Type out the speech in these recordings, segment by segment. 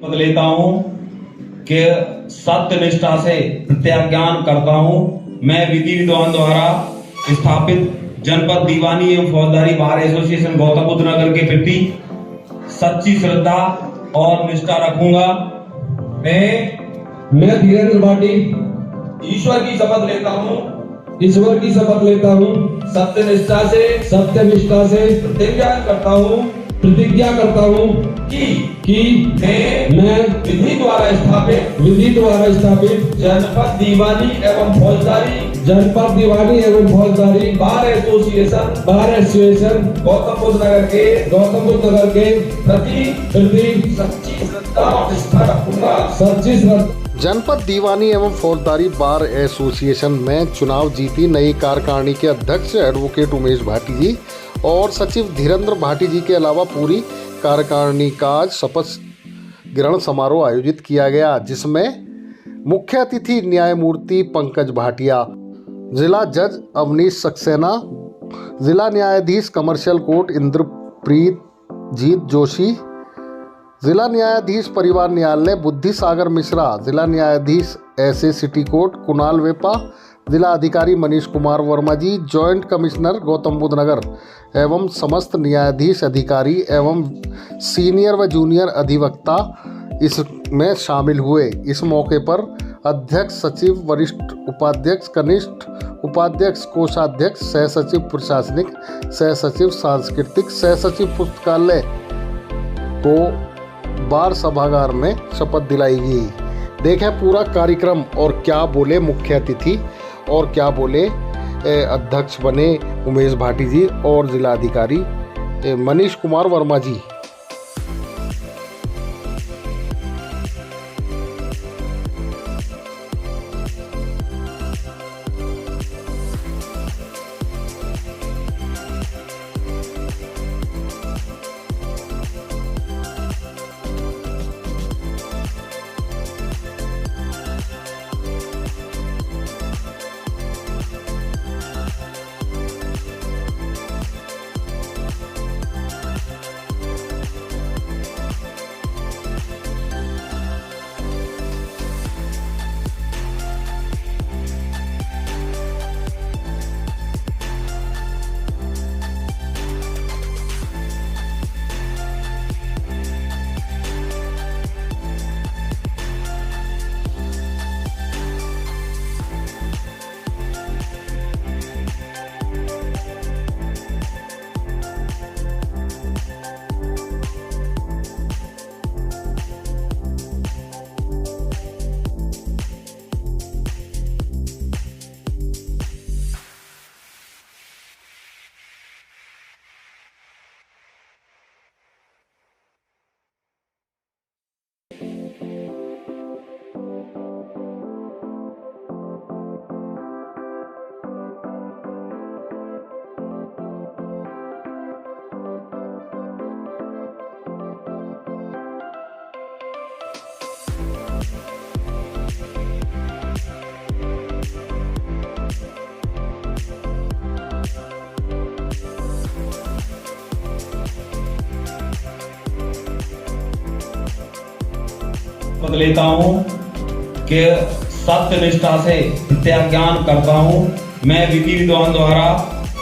शपथ लेता हूँ कि सत्य निष्ठा से प्रत्याज्ञान करता हूँ। मैं विधि विद्वान द्वारा स्थापित जनपद दीवानी एवं फौजदारी बार एसोसिएशन गौतम बुद्ध नगर के प्रति सच्ची श्रद्धा और निष्ठा रखूंगा। मैं धीरेन्द्र भाटी ईश्वर की शपथ लेता हूँ सत्य निष्ठा से प्रतिज्ञा करता हूँ कि मैं विधि द्वारा स्थापित जनपद दीवानी एवं फौजदारी बार एसोसिएशन गौतम बुद्ध नगर के प्रति सच्ची श्रद्धा और निष्ठा रखूंगा। जनपद दीवानी एवं फौजदारी बार एसोसिएशन में चुनाव जीती नई कार्यकारिणी के अध्यक्ष एडवोकेट उमेश भाटी जी और सचिव धीरेन्द्र भाटी जी के अलावा पूरी कार्यकारिणी का आज शपथ ग्रहण समारोह आयोजित किया गया, जिसमें मुख्य अतिथि न्यायमूर्ति पंकज भाटिया, जिला जज अवनीश सक्सेना, जिला न्यायाधीश कमर्शियल कोर्ट इंद्रप्रीत जीत जोशी, जिला न्यायाधीश परिवार न्यायालय बुद्धि सागर मिश्रा, जिला न्यायाधीश S A city court Kunal vapour, जिला अधिकारी मनीष कुमार वर्मा जी, जॉइंट कमिश्नर गौतम बुद्ध नगर एवं समस्त न्यायाधीश अधिकारी एवं सीनियर व जूनियर अधिवक्ता इसमें शामिल हुए। इस मौके पर अध्यक्ष, सचिव, वरिष्ठ उपाध्यक्ष, कनिष्ठ उपाध्यक्ष, कोषाध्यक्ष, सह सचिव प्रशासनिक, सह सचिव सांस्कृतिक, सह सचिव पुस्तकालय को बार सभागार में शपथ दिलाई गई। देखें पूरा कार्यक्रम और क्या बोले मुख्य अतिथि और क्या बोले अध्यक्ष बने उमेश भाटी जी और जिलाधिकारी मनीष कुमार वर्मा जी। शपथ लेता हूँ कि सत्य निष्ठा से प्रत्याज्ञान करता हूँ। मैं विधि विद्वान द्वारा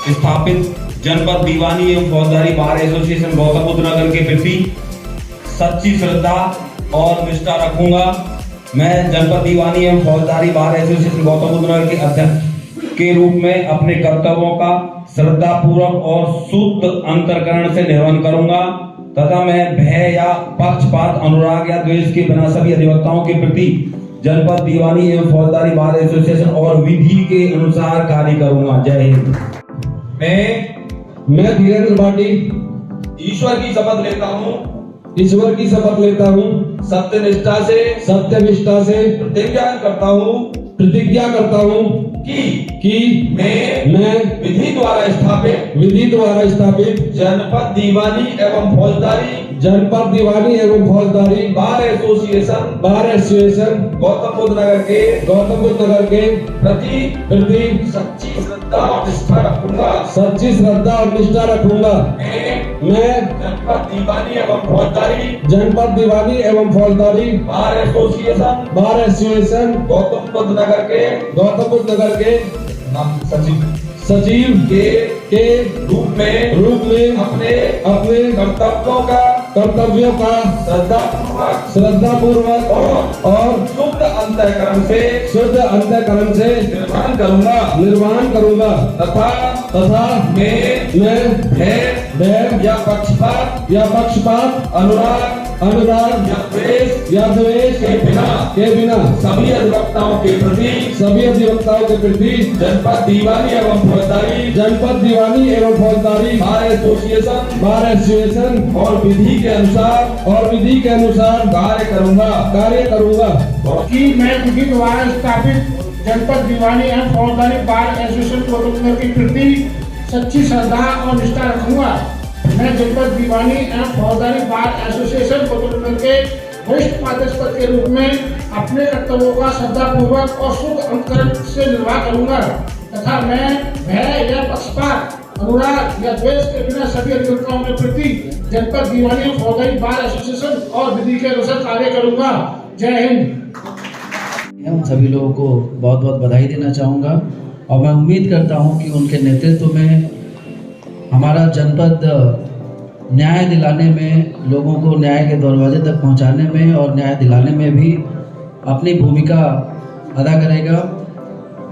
स्थापित जनपद दीवानी एवं फौजदारी बार एसोसिएशन गौतम बुद्ध नगर के प्रति सच्ची श्रद्धा और निष्ठा रखूंगा। मैं जनपद दीवानी एवं फौजदारी बार एसोसिएशन गौतम बुद्ध नगर के अध्यक्ष के रूप में अपने कर्तव्यों का श्रद्धापूर्वक और शुद्ध अंतःकरण से निर्वहन करूंगा तथा मैं भय या पक्षपात, अनुराग या द्वेष के बिना सभी अधिवक्ताओं के प्रति जनपद दीवानी एवं फौजदारी बार एसोसिएशन और विधि के अनुसार कार्य करूंगा। जय हिंद। मैं धीरेन्द्र भाटी ईश्वर की शपथ लेता हूँ सत्य निष्ठा से प्रतिज्ञा करता हूँ कि मैं विधि द्वारा स्थापित जनपद दीवानी एवं जनपद दीवानी एवं फौजदारी bar association bar association Gautam Buddh Nagar के गौतम बुद्ध नगर के प्रति सच्ची श्रद्धा और निष्ठा रखूंगा। सच्ची श्रद्धा और निष्ठा रखूंगा। मैं जनपद दीवानी एवं फौजदारी जनपद दीवानी एवं फौजदारी बार एसोसिएशन गौतम बुद्ध नगर के नाम सचिव के रूप में अपने कर्तव्यों का श्रद्धा पूर्वक और शुद्ध अंतःकरण से निर्वहन करूंगा तथा मैं भय या पक्षपात अनुराग या द्वेष के बिना सभी अधिवक्ताओं के प्रति जनपद दीवानी एवं फौजदारी बार एसोसिएशन और विधि के अनुसार कार्य करूंगा कि मैं विधि द्वारा स्थापित जनपद दीवानी एवं फौजदारी बार एसोसिएशन गौतम बुद्ध के प्रति सच्ची श्रद्धा और निष्ठा रखूंगा। मैं जनपद दीवानी एवं फौजदारी बार एसोसिएशन गौतम बुद्ध के वरिष्ठ पार्षद के रूप में अपने कर्तव्यों का श्रद्धापूर्वक और शुद्ध अंतःकरण से निर्वाह करूंगा तथा मैं भय या पक्षपात अनुराग या द्वेष के बिना सभी अधिवक्ताओं के प्रति जनपद दीवानी एवं फौजदारी बार एसोसिएशन और विधि के अनुसार कार्य करूंगा। जय हिंद। उन सभी लोगों को बहुत बहुत बधाई देना चाहूँगा और मैं उम्मीद करता हूँ कि उनके नेतृत्व में हमारा जनपद न्याय दिलाने में, लोगों को न्याय के दरवाजे तक पहुँचाने में और न्याय दिलाने में भी अपनी भूमिका अदा करेगा।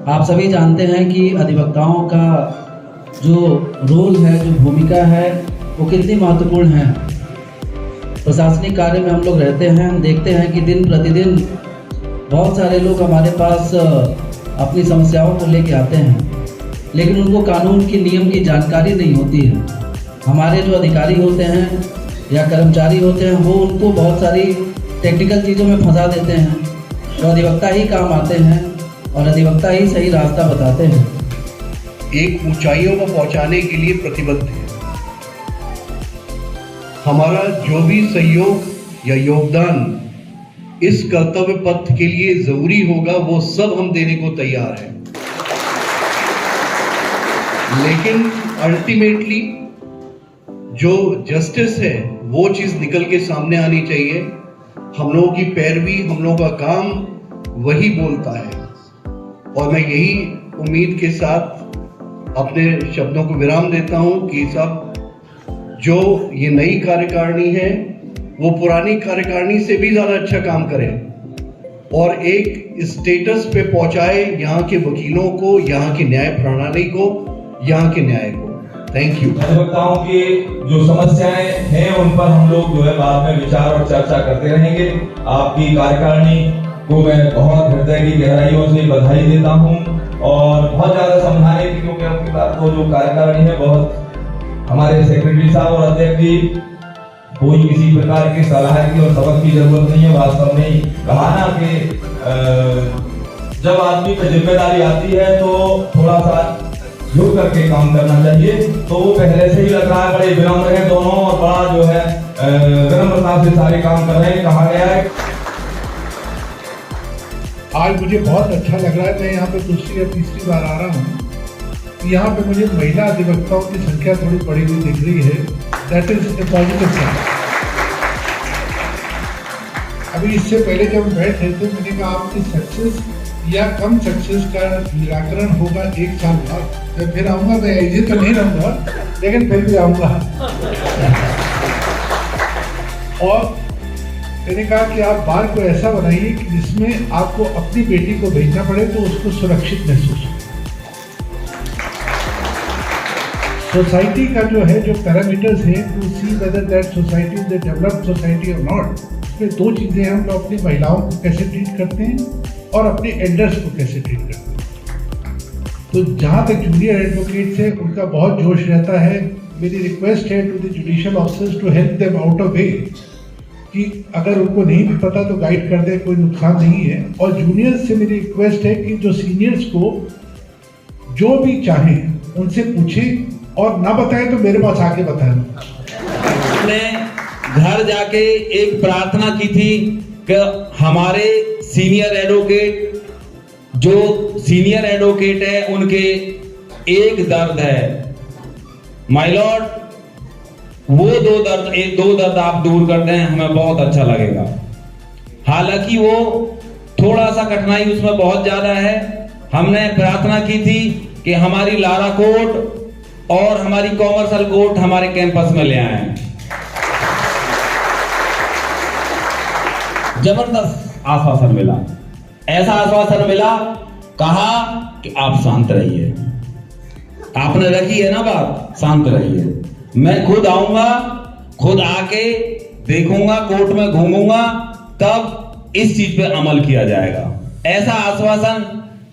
आप सभी जानते हैं कि अधिवक्ताओं का जो रोल है, जो भूमिका है, वो कितनी महत्वपूर्ण है। प्रशासनिक कार्य में हम लोग रहते हैं, हम देखते हैं कि दिन प्रतिदिन बहुत सारे लोग हमारे पास अपनी समस्याओं को लेके आते हैं, लेकिन उनको कानून की नियम की जानकारी नहीं होती है। हमारे जो अधिकारी होते हैं या कर्मचारी होते हैं वो उनको बहुत सारी टेक्निकल चीज़ों में फंसा देते हैं। तो अधिवक्ता ही काम आते हैं और अधिवक्ता ही सही रास्ता बताते हैं। एक ऊंचाइयों को पहुंचाने के लिए प्रतिबद्ध है। हमारा जो भी सहयोग या योगदान इस कर्तव्य पथ के लिए जरूरी होगा वो सब हम देने को तैयार हैं, लेकिन अल्टीमेटली जो जस्टिस है वो चीज निकल के सामने आनी चाहिए। हम लोगों की पैरवी, हम लोगों का काम वही बोलता है और मैं यही उम्मीद के साथ अपने शब्दों को विराम देता हूं कि सब जो ये नई कार्यकारिणी है वो पुरानी कार्यकारिणी से भी ज्यादा अच्छा काम करें और एक स्टेटस पे पहुंचाए यहाँ के वकीलों को, यहाँ की न्याय प्रणाली को, यहाँ के न्याय को। Thank you. अधिवक्ताओं की जो समस्याएं हैं उन पर हम लोग जो है बाद में विचार और चर्चा करते रहेंगे। आपकी कार्यकारिणी को मैं बहुत हृदय की गहराइयों से बधाई देता हूं और बहुत ज्यादा समझाने की, क्योंकि आपकी बात को जो कार्यकारिणी है बहुत हमारे सेक्रेटरी साहब और अध्यक्ष जी कोई किसी प्रकार की सलाह की और सबक की जरूरत नहीं है। वास्तव में कहा ना कि जब आदमी पर जिम्मेदारी आती है तो थोड़ा सा झुक करके काम करना चाहिए। तो वो पहले से ही लग रहा है बड़े विनम्र है दोनों और बड़ा जो है विनम्रता से सारे काम कर रहे हैं। कहा गया है आज मुझे बहुत अच्छा लग रहा है। मैं यहाँ पे दूसरी या तीसरी बार आ रहा हूँ। यहाँ पे मुझे महिला अधिवक्ताओं की संख्या थोड़ी बढ़ी हुई दिख रही है। That is a positive sign. अभी इससे पहले जब हम बैठ रहे थे मैंने कहा आपकी सक्सेस या कम सक्सेस का निराकरण होगा 1 साल बाद। मैं फिर आऊँगा, मैं ऐसे तो नहीं रहूँगा लेकिन फिर भी आऊँगा। और मैंने कहा कि आप बार को ऐसा बनाइए कि जिसमें आपको अपनी बेटी को भेजना पड़े तो उसको सुरक्षित महसूस हो। सोसाइटी का जो है, जो पैरामीटर्स हैं to see whether that society is a developed society और नॉट, उसमें 2 चीज़ें हैं। हम लोग अपनी महिलाओं को कैसे ट्रीट करते हैं और अपने एल्डर्स को कैसे ट्रीट करते हैं। तो जहाँ तक जूनियर एडवोकेट्स हैं उनका बहुत जोश रहता है। मेरी रिक्वेस्ट है to the judicial officers to help them out of way, कि अगर उनको नहीं भी पता तो गाइड कर दे, कोई नुकसान नहीं है। और जूनियर्स से मेरी रिक्वेस्ट है कि जो सीनियर्स को जो भी चाहें उनसे पूछें और ना बताएं तो मेरे पास आके बताएं। में घर जाके एक प्रार्थना की थी कि हमारे सीनियर एडवोकेट है उनके एक दर्द है माय लॉर्ड, वो दो दर्द आप दूर कर दें, हमें बहुत अच्छा लगेगा। हालांकि वो थोड़ा सा कठिनाई उसमें बहुत ज्यादा है। हमने प्रार्थना की थी कि हमारी लारा कोर्ट और हमारी कॉमर्शियल कोर्ट हमारे कैंपस में ले आए। जबरदस्त आश्वासन मिला, ऐसा आश्वासन मिला, कहा कि आप शांत रहिए, आपने रखी है ना बात, शांत रहिए, मैं खुद आऊंगा, खुद आके देखूंगा, कोर्ट में घूमूंगा, तब इस चीज पे अमल किया जाएगा। ऐसा आश्वासन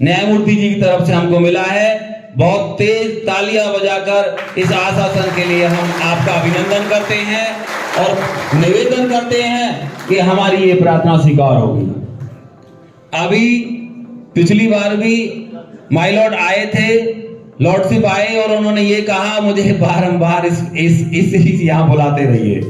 न्यायमूर्ति जी की तरफ से हमको मिला है। बहुत तेज तालियां बजाकर इस आश्वासन के लिए हम आपका अभिनंदन करते हैं और निवेदन करते हैं कि हमारी ये प्रार्थना स्वीकार होगी। अभी पिछली बार भी माय लॉर्ड आए थे, लॉर्डशिप आए और उन्होंने ये कहा मुझे बारंबार इस यहाँ बुलाते रहिए।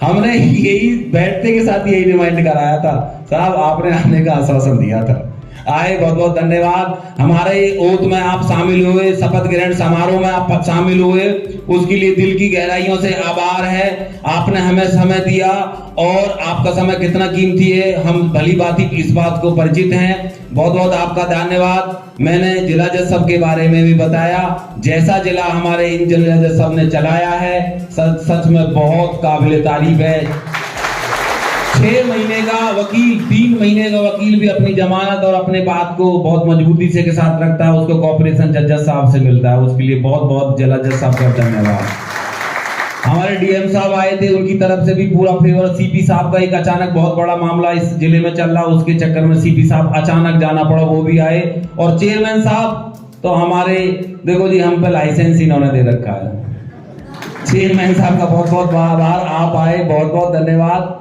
हमने यही बैठते के साथ यही रिमाइंड कराया था, साहब आपने आने का आश्वासन दिया था, आए, बहुत बहुत धन्यवाद। हमारे ओथ में आप शामिल हुए, शपथ ग्रहण समारोह में आप शामिल हुए, उसके लिए दिल की गहराइयों से आभार है। आपने हमें समय दिया और आपका समय कितना कीमती है हम भली भांति इस बात को परिचित हैं। बहुत बहुत आपका धन्यवाद। मैंने जिला जज साहब के बारे में भी बताया, जैसा जिला हमारे इन जिला जज साहब ने चलाया है सच में बहुत काबिल तारीफ है। 6 महीने का वकील, 3 महीने का वकील भी अपनी जमानत और अपने बात को बहुत मजबूती से के साथ रखता है, उसको कॉर्पोरेशन जज साहब से मिलता है, उसके लिए बहुत बहुत जिला जज साहब का धन्यवाद। हमारे डीएम साहब आए थे, उनकी तरफ से भी पूरा फेवर। सीपी साहब का एक अचानक बहुत बड़ा मामला इस जिले में चल रहा, उसके चक्कर में सीपी साहब अचानक जाना पड़ा, वो भी आए। और चेयरमैन साहब तो हमारे, देखो जी, हम पे लाइसेंस इन्होंने दे रखा है। चेयरमैन साहब का बहुत बहुत आभार, आप आए, बहुत बहुत धन्यवाद।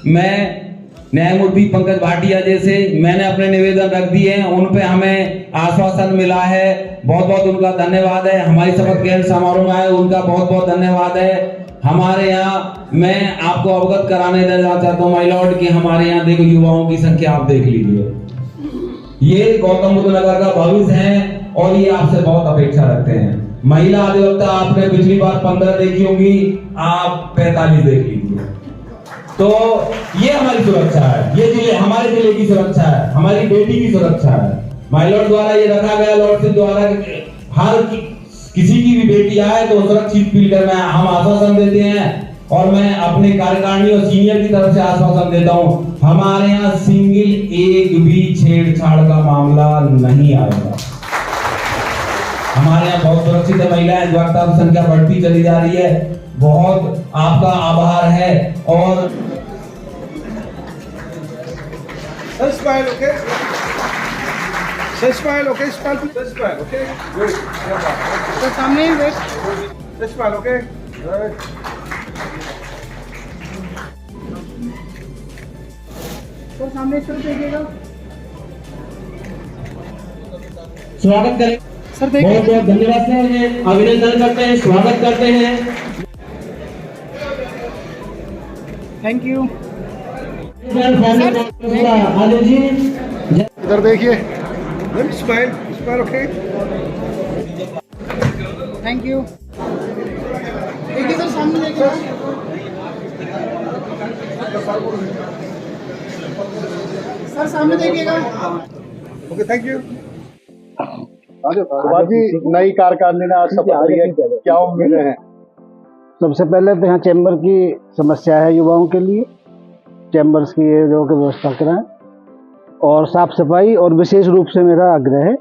मैं न्यायमूर्ति पंकज भाटिया जैसे मैंने अपने निवेदन रख दिए हैं, उन पे हमें आश्वासन मिला है, बहुत बहुत उनका धन्यवाद है। हमारी शपथ ग्रहण समारोह में आए, उनका बहुत बहुत धन्यवाद है। हमारे यहाँ मैं आपको अवगत कराने देना चाहता हूँ माय लॉर्ड कि हमारे यहाँ देखो युवाओं की संख्या आप देख लीजिए, ये गौतम बुद्ध नगर का भविष्य है और ये आपसे बहुत अपेक्षा रखते हैं। महिला अधिवक्ता आपने पिछली बार 15 देखी होगी, आप 45 देख लीजिए। तो ये हमारी सुरक्षा है, ये जिले हमारे जिले की सुरक्षा है, हमारी बेटी की सुरक्षा है। माय लॉर्ड द्वारा ये रखा गया, लॉर्डशिप द्वारा हर किसी की भी बेटी आए तो सुरक्षित फील करना, हम आश्वासन देते हैं। और मैं अपने कार्यकारिणी और सीनियर की तरफ से आश्वासन देता हूं, हमारे यहाँ सिंगल एक भी छेड़छाड़ का मामला नहीं आएगा। हमारे यहाँ बहुत सुरक्षित है, महिलाएं अधिवक्ता की संख्या बढ़ती चली जा रही है, बहुत आपका आभार है। और smile, okay? Say smile, okay? Smile, please. Smile, okay? Good. तो सामने ही wait. Say smile, okay? Good. तो सामने सिर देखिएगा। स्वागत करें सर, देखिए। बहुत बहुत धन्यवाद सर, अभिनंदन करते हैं, स्वागत करते हैं। Thank you. आदिल जी इधर देखिए, Good. Smile. Smile, okay? Thank you. देखिए सर, सामने देखिए। सर सामने देखिएगा। Okay, thank you. बाकी नई कार्यकारिणी ने आज शपथ ली है, क्या उम्मीदें हैं? सबसे पहले तो यहाँ चैम्बर की समस्या है युवाओं के लिए, चैम्बर्स की जो की व्यवस्था कराएं और साफ सफाई, और विशेष रूप से मेरा आग्रह है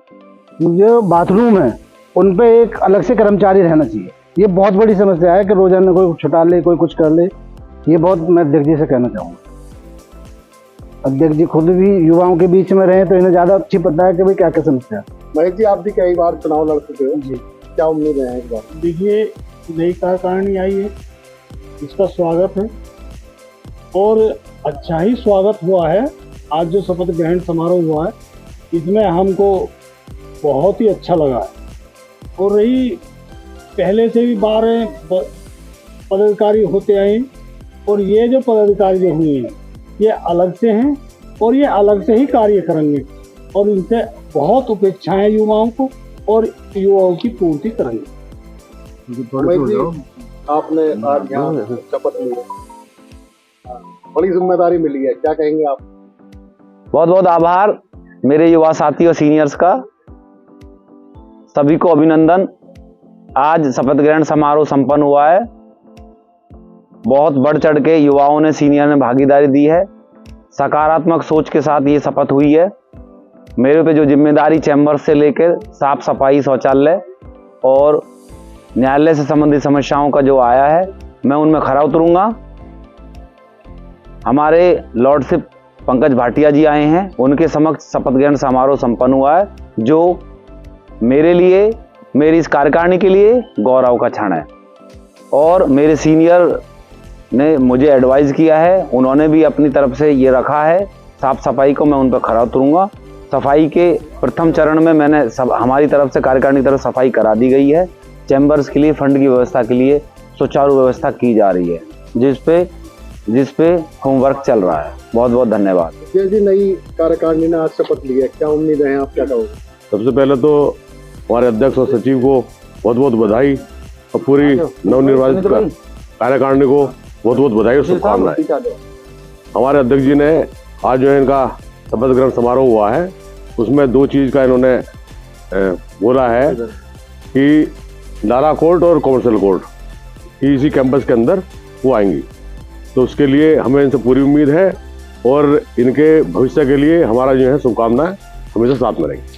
जो बाथरूम है उन पे एक अलग से कर्मचारी रहना चाहिए। ये बहुत बड़ी समस्या है कि रोजाना कोई छुटा ले, कोई कुछ कर ले। ये बहुत मैं अध्यक्ष जी से कहना चाहूँगा। अध्यक्ष जी खुद भी युवाओं के बीच में रहे तो इन्हें ज़्यादा अच्छी पता है कि भाई क्या क्या समस्या है। महेश जी, आप भी कई बार चुनाव लड़ चुके हो जी, क्या उम्मीदें हैं इस बार? देखिए, नई कार्यकारिणी आई है, इसका स्वागत है और अच्छा ही स्वागत हुआ है। आज जो शपथ ग्रहण समारोह हुआ है इसमें हमको बहुत ही अच्छा लगा है। और रही पहले से भी 12 पदाधिकारी होते आए और ये जो पदाधिकारी जो हुए हैं ये अलग से हैं और ये अलग से ही कार्य करेंगे और इनसे बहुत अपेक्षाएं युवाओं को और युवाओं की पूर्ति करेंगे। आपने आज यहाँ शपथ ली है, बड़ी जिम्मेदारी मिली है, क्या कहेंगे आप? बहुत बहुत आभार मेरे युवा साथी और सीनियर्स का, सभी को अभिनंदन। आज शपथ ग्रहण समारोह संपन्न हुआ है। बहुत बढ़ चढ़ के युवाओं ने, सीनियर ने भागीदारी दी है। सकारात्मक सोच के साथ ये शपथ हुई है। मेरे पे जो जिम्मेदारी चैम्बर से लेकर साफ सफाई, शौचालय और न्यायालय से संबंधित समस्याओं का जो आया है, मैं उनमें खरा उतरूंगा। हमारे लॉर्डशिप पंकज भाटिया जी आए हैं, उनके समक्ष शपथ ग्रहण समारोह संपन्न हुआ है, जो मेरे लिए, मेरी इस कार्यकारिणी के लिए गौरव का क्षण है। और मेरे सीनियर ने मुझे एडवाइस किया है, उन्होंने भी अपनी तरफ से ये रखा है साफ सफाई को, मैं उन पर खरा उतरूंगा। सफाई के प्रथम चरण में मैंने हमारी तरफ से, कार्यकारिणी की तरफ सफाई करा दी गई है। चैम्बर्स के लिए फंड की व्यवस्था के लिए सुचारू व्यवस्था की जा रही है, जिस पे होमवर्क चल रहा है। बहुत बहुत धन्यवाद। जी, नई कार्यकारिणी ने आज शपथ ली है, क्या उम्मीद है, आप क्या कहोगे? सबसे पहले तो हमारे अध्यक्ष और सचिव को बहुत बहुत बधाई और पूरी नवनिर्वाचित कार्यकारिणी को बहुत बहुत बधाई और शुभकामनाएं। हमारे अध्यक्ष जी ने आज जो है इनका शपथ ग्रहण समारोह हुआ है, उसमें दो चीज का इन्होंने बोला है कि लारा कोर्ट और कॉमर्शियल कोर्ट इसी कैंपस के अंदर वो आएंगी। तो उसके लिए हमें इनसे पूरी उम्मीद है और इनके भविष्य के लिए हमारा जो है शुभकामनाएं हमेशा साथ में रहेंगी।